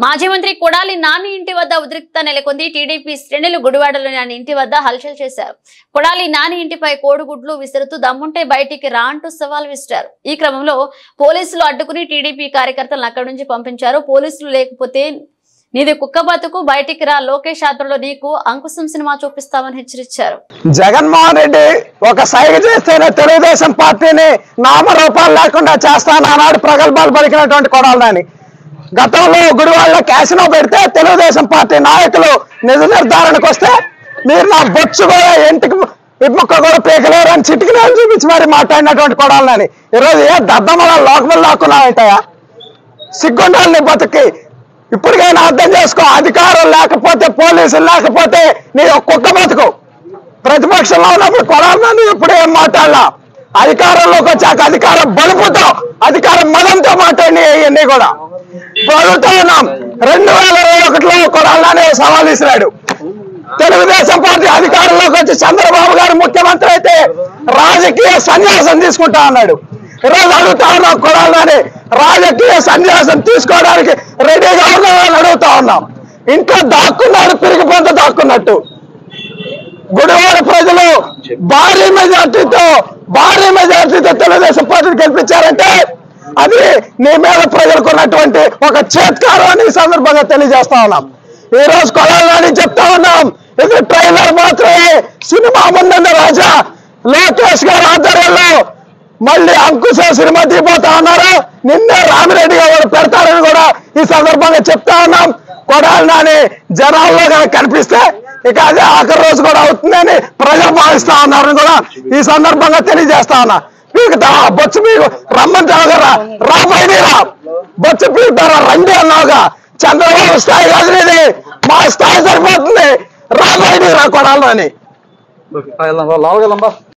మాజీ మంత్రి కొడాలి నాని ఇంటి వద్ద ఉద్రిక్తత నెలకొంది. టీడీపీ శ్రేణులు గుడివాడలోని ఆయన ఇంటి వద్ద హల్చల్ చేశారు. కొడాలి నాని ఇంటిపై కోడిగుడ్లు విసురుతూ దమ్ముంటే బయటికి రా అంటూ సవాల్ విసిరారు. ఈ క్రమంలో పోలీసులు అడ్డుకుని టీడీపీ కార్యకర్తలను అక్కడి నుంచి పంపించారు. పోలీసులు లేకపోతే నీది కుక్క బతుకు, బయటికి రా, లోకేష్ యాత్రలో నీకు అంకుశం సినిమా చూపిస్తామని హెచ్చరించారు. జగన్మోహన్ రెడ్డి ఒక సైగ చేస్తేనే తెలుగుదేశం పార్టీని నామరూపాలు లేకుండా చేస్తాను ఆనాడు ప్రగల్భాలు పలికినటువంటి కొడాలి నాని గతంలో గుడివాడలో క్యాసినో పెడితే తెలుగుదేశం పార్టీ నాయకులు నిజ నిర్ధారణకు వస్తే మీరు నా బొచ్చు కూడా ఇంటికి ముక్క కూడా పీకలేరు అని చిటికి నేలు చూపించి మరి మాట్లాడినటువంటి కొడాలి నాని ఈరోజు ఏ దద్దమల లోకములు లాక్కున్నావంటాయా? సిగ్గుండాలి నీ బతుకి. ఇప్పటికైనా అర్థం చేసుకో, అధికారం లేకపోతే పోలీసులు లేకపోతే నీ కుక్క బతుకు. ప్రతిపక్షంలో ఉన్నప్పుడు కొడాలి నాని ఎప్పుడు ఏం మాట్లాడలా, అధికారంలోకి వచ్చాక అధికారం బలుపుతో అధికారం మదంతో మాట్లాడి ఇవన్నీ కూడా ప్రభుత్వం ఉన్నాం. 2021లో కొడాలి నాని సవాల్ ఇసిరాడు. తెలుగుదేశం పార్టీ అధికారంలోకి వచ్చి చంద్రబాబు గారు ముఖ్యమంత్రి అయితే రాజకీయ సన్యాసం తీసుకుంటా అన్నాడు. ఈరోజు అడుగుతా ఉన్నాం, కొడాలి నాని రాజకీయ సన్యాసం తీసుకోవడానికి రెడీగా ఉన్నామని అడుగుతా ఉన్నాం. ఇంట్లో దాక్కున్నాడు, పిరిగి పొంత దాక్కున్నట్టు. గుడివాడ ప్రజలు భారీ మెజార్టీతో తెలుగుదేశం పార్టీని గెలిపించారంటే అది నీ మీద ప్రజలకు ఉన్నటువంటి ఒక చేత్కారం అని ఈ సందర్భంగా తెలియజేస్తా ఉన్నాం. ఈ రోజు కొడాలి నాని చెప్తా ఉన్నాం, ఇది ట్రైలర్ మాత్రమే, సినిమా ముందున్న రాజా లోకేష్ గారి ఆధ్వర్యంలో మళ్ళీ అంకుశ సినిమా తీపోతా ఉన్నారు. నిన్నే రామిరెడ్డి గారు పెడతారని కూడా ఈ సందర్భంగా చెప్తా ఉన్నాం. కొడాలి నాని జనాల్లో కనిపిస్తే ఇక అదే ఆఖరి రోజు కూడా అవుతుందని ప్రజలు భావిస్తా ఉన్నారని కూడా ఈ సందర్భంగా తెలియజేస్తా ఉన్నా. పీకుతా బొచ్చు పీకు రమ్మంటావు కదా, రా బయట రా, బొచ్చు పీకుతారా రండి అన్నావుగా. చంద్రబాబు స్థాయి కాదు ఇది, మా స్థాయి సరిపోతుంది, రా బయట రా కొడాలి నాని.